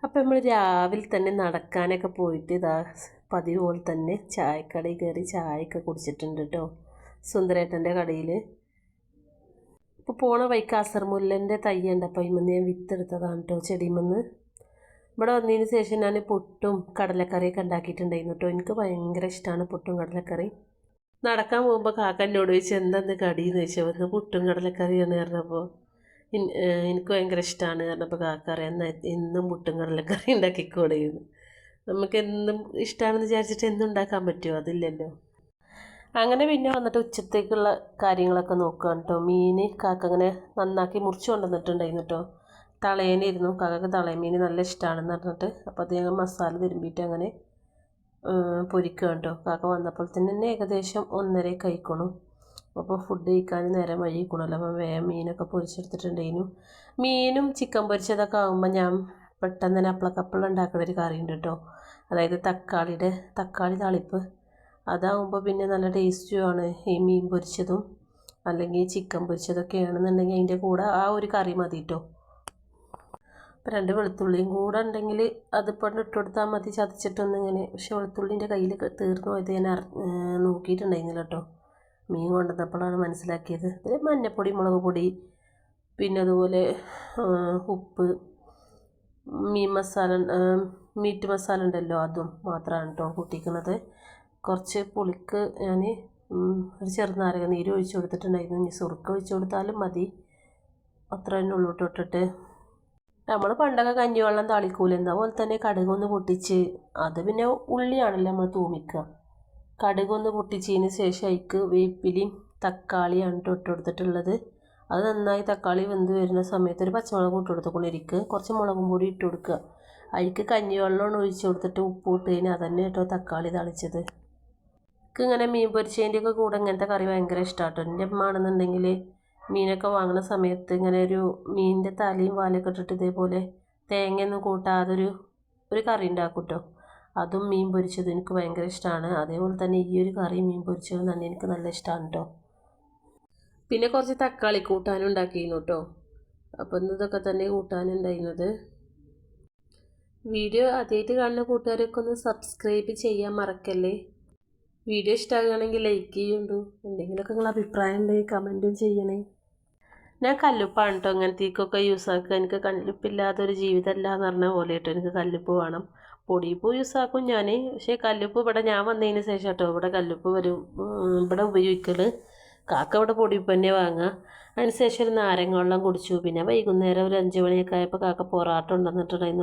അപ്പോൾ നമ്മൾ രാവിലെ തന്നെ നടക്കാനൊക്കെ പോയിട്ട് ഇതാ പതിവ് പോലെ തന്നെ ചായക്കടയിൽ കയറി ചായയൊക്കെ കുടിച്ചിട്ടുണ്ട് കേട്ടോ, സുന്ദരേട്ടൻ്റെ കടയിൽ. ഇപ്പോൾ പോണ വഴിക്ക് അസർമുല്ലൻ്റെ തയ്യുണ്ട്, അപ്പോൾ ഇമ്മന്ന് ഞാൻ വിത്തെടുത്തതാണ് കേട്ടോ ചെടിമെന്ന്. ഇവിടെ വന്നതിന് ശേഷം ഞാൻ പുട്ടും കടലക്കറിയൊക്കെ ഉണ്ടാക്കിയിട്ടുണ്ടായിരുന്നു കേട്ടോ. എനിക്ക് ഭയങ്കര ഇഷ്ടമാണ് പുട്ടും കടലക്കറി. നടക്കാൻ പോകുമ്പോൾ കാക്ക എന്നോട് ചോദിച്ചു എന്തെന്ന് കടിയെന്ന് ചോദിച്ചവർക്ക് പുട്ടും കടലക്കറിയാണ് പറഞ്ഞപ്പോൾ എനിക്ക് ഭയങ്കര ഇഷ്ടമാണ് പറഞ്ഞപ്പോൾ കാക്ക അറിയാം എന്നാൽ എന്നും പുട്ടും കടലക്കറി ഉണ്ടാക്കിക്കോടെയെന്ന്. നമുക്ക് എന്നും ഇഷ്ടമാണെന്ന് വിചാരിച്ചിട്ട് എന്നും ഉണ്ടാക്കാൻ പറ്റുമോ? അതില്ലല്ലോ. അങ്ങനെ പിന്നെ വന്നിട്ട് ഉച്ചത്തേക്കുള്ള കാര്യങ്ങളൊക്കെ നോക്കുകയാണ് കേട്ടോ. മീൻ കാക്ക അങ്ങനെ നന്നാക്കി മുറിച്ച് കൊണ്ടുവന്നിട്ടുണ്ടായിരുന്നു കേട്ടോ. തളയനായിരുന്നു, കാക്കക്ക് തളയമീൻ നല്ല ഇഷ്ടമാണെന്ന് പറഞ്ഞിട്ട്. അപ്പോൾ അത് ഞങ്ങൾ മസാല തിരുമ്പിയിട്ട് അങ്ങനെ പൊരിക്കുക കേട്ടോ. കാക്ക വന്നപ്പോൾ തന്നെ ഏകദേശം 1:30 കഴിക്കണം. അപ്പോൾ ഫുഡ് കഴിക്കാൻ നേരം വൈകിക്കണമല്ലോ, അപ്പോൾ വേഗം മീനൊക്കെ പൊരിച്ചെടുത്തിട്ടുണ്ടായിരുന്നു. മീനും ചിക്കൻ പൊരിച്ചതൊക്കെ ആകുമ്പോൾ ഞാൻ പെട്ടെന്ന് തന്നെ അപ്പളക്കപ്പളം ഉണ്ടാക്കുന്ന ഒരു കറിയുണ്ട് കേട്ടോ. അതായത് തക്കാളി താളിപ്പ്. അതാകുമ്പോൾ പിന്നെ നല്ല ടേസ്റ്റുമാണ്. ഈ മീൻ പൊരിച്ചതും അല്ലെങ്കിൽ ചിക്കൻ പൊരിച്ചതൊക്കെ ആണെന്നുണ്ടെങ്കിൽ അതിൻ്റെ കൂടെ ആ ഒരു കറി മതി കേട്ടോ. അപ്പോൾ 2 വെളുത്തുള്ളിയും കൂടെ ഉണ്ടെങ്കിൽ അതിപ്പോൾ ഇട്ട് കൊടുത്താൽ മതി ചതച്ചിട്ടൊന്നിങ്ങനെ. പക്ഷെ വെളുത്തുള്ളിൻ്റെ കയ്യിൽ തീർന്നു പോയത് ഞാൻ നോക്കിയിട്ടുണ്ടായിരുന്നില്ല കേട്ടോ. മീൻ കൊണ്ടുവന്നപ്പോഴാണ് മനസ്സിലാക്കിയത്. ഇതിൽ മഞ്ഞൾപ്പൊടി, മുളക് പൊടി, പിന്നെ അതുപോലെ ഉപ്പ്, മീറ്റ് മസാല ഉണ്ടല്ലോ അതും മാത്രമാണ് കേട്ടോ കൂട്ടിക്കുന്നത്. കുറച്ച് പുളിക്ക് ഞാൻ ഒരു ചെറുനാരങ്ങ നീര് ഒഴിച്ച് കൊടുത്തിട്ടുണ്ടായിരുന്നു. ഇനി സുറുക്ക ഒഴിച്ച് കൊടുത്താലും മതി, അത്ര തന്നെ ഉള്ളൂ ഇട്ടിട്ട്. നമ്മൾ പണ്ടൊക്കെ കഞ്ഞിവെള്ളം താളിക്കൂല, അതുപോലെ തന്നെ കടുകൊന്ന് പൊട്ടിച്ച്, അത് പിന്നെ ഉള്ളിയാണല്ലോ നമ്മൾ തൂമിക്കുക. കടുകൊന്ന് പൊട്ടിച്ചതിന് ശേഷം അതിക്ക് വേപ്പിലയും തക്കാളിയാണ് ഇട്ട് കൊടുത്തിട്ടുള്ളത്. അത് നന്നായി തക്കാളി വെന്ത് വരുന്ന സമയത്ത് ഒരു പച്ചമുളക് ഇട്ട് കൊടുത്തുകൊണ്ടിരിക്കുക. കുറച്ച് മുളകും പൊടി ഇട്ട് കൊടുക്കുക. അതിക്ക് കഞ്ഞിവെള്ളമാണ് ഒഴിച്ച് കൊടുത്തിട്ട് ഉപ്പ് ഇട്ട് കഴിഞ്ഞാൽ അതന്നെ കേട്ടോ തക്കാളി തളിച്ചത്. എനിക്ക് ഇങ്ങനെ മീൻ പൊരിച്ചതിൻ്റെയൊക്കെ കൂടെ ഇങ്ങനത്തെ കറി ഭയങ്കര ഇഷ്ടമാട്ടോ. എൻ്റെ അമ്മ ആണെന്നുണ്ടെങ്കിൽ മീനൊക്കെ വാങ്ങുന്ന സമയത്ത് ഇങ്ങനെ ഒരു മീനിൻ്റെ തലയും വാലൊക്കെ ഇട്ടിട്ട് ഇതേപോലെ തേങ്ങയൊന്നും കൂട്ടാതെ ഒരു കറി ഉണ്ടാക്കും കേട്ടോ. അതും മീൻ പൊരിച്ചത് എനിക്ക് ഭയങ്കര ഇഷ്ടമാണ്. അതേപോലെ തന്നെ ഈ ഒരു കറി മീൻ പൊരിച്ചതും തന്നെ എനിക്ക് നല്ല ഇഷ്ടമാണ് കേട്ടോ. പിന്നെ കുറച്ച് തക്കാളി കൂട്ടാനും ഉണ്ടാക്കിയിരുന്നു കേട്ടോ. അപ്പോൾ ഇതൊക്കെ തന്നെ കൂട്ടാനുണ്ടായിരുന്നത്. വീഡിയോ ആദ്യമായിട്ട് കാണുന്ന കൂട്ടുകാരൊക്കെ ഒന്ന് സബ്സ്ക്രൈബ് ചെയ്യാൻ മറക്കല്ലേ. വീഡിയോ ഇഷ്ടമാകുകയാണെങ്കിൽ ലൈക്ക് ചെയ്യുന്നുണ്ടോ. എന്തെങ്കിലുമൊക്കെ നിങ്ങൾ അഭിപ്രായം ഉണ്ടെങ്കിൽ കമൻറ്റും ചെയ്യണേ. ഞാൻ കല്ലുപ്പാണ് കേട്ടോ അങ്ങനത്തേക്കൊക്കെ യൂസ് ആക്കുക. എനിക്ക് കല്ലുപ്പില്ലാത്തൊരു ജീവിതമല്ല എന്ന് പറഞ്ഞ പോലെ കേട്ടോ. എനിക്ക് കല്ലുപ്പ് വേണം. പൊടിയുപ്പ് യൂസ് ആക്കും ഞാൻ, പക്ഷേ കല്ലുപ്പ് ഇവിടെ ഞാൻ വന്നതിന് ശേഷം കേട്ടോ ഇവിടെ കല്ലുപ്പ് ഇവിടെ ഉപയോഗിക്കൽ. കാക്ക ഇവിടെ പൊടിയുപ്പ് തന്നെ വാങ്ങുക. അതിന് ശേഷം ഒരു നാരങ്ങ വെള്ളം കുടിച്ചു. പിന്നെ വൈകുന്നേരം ഒരു 5 മണിയൊക്കെ ആയപ്പോൾ കാക്ക പൊറാട്ട കൊണ്ടുവന്നിട്ടുണ്ടായിരുന്നു.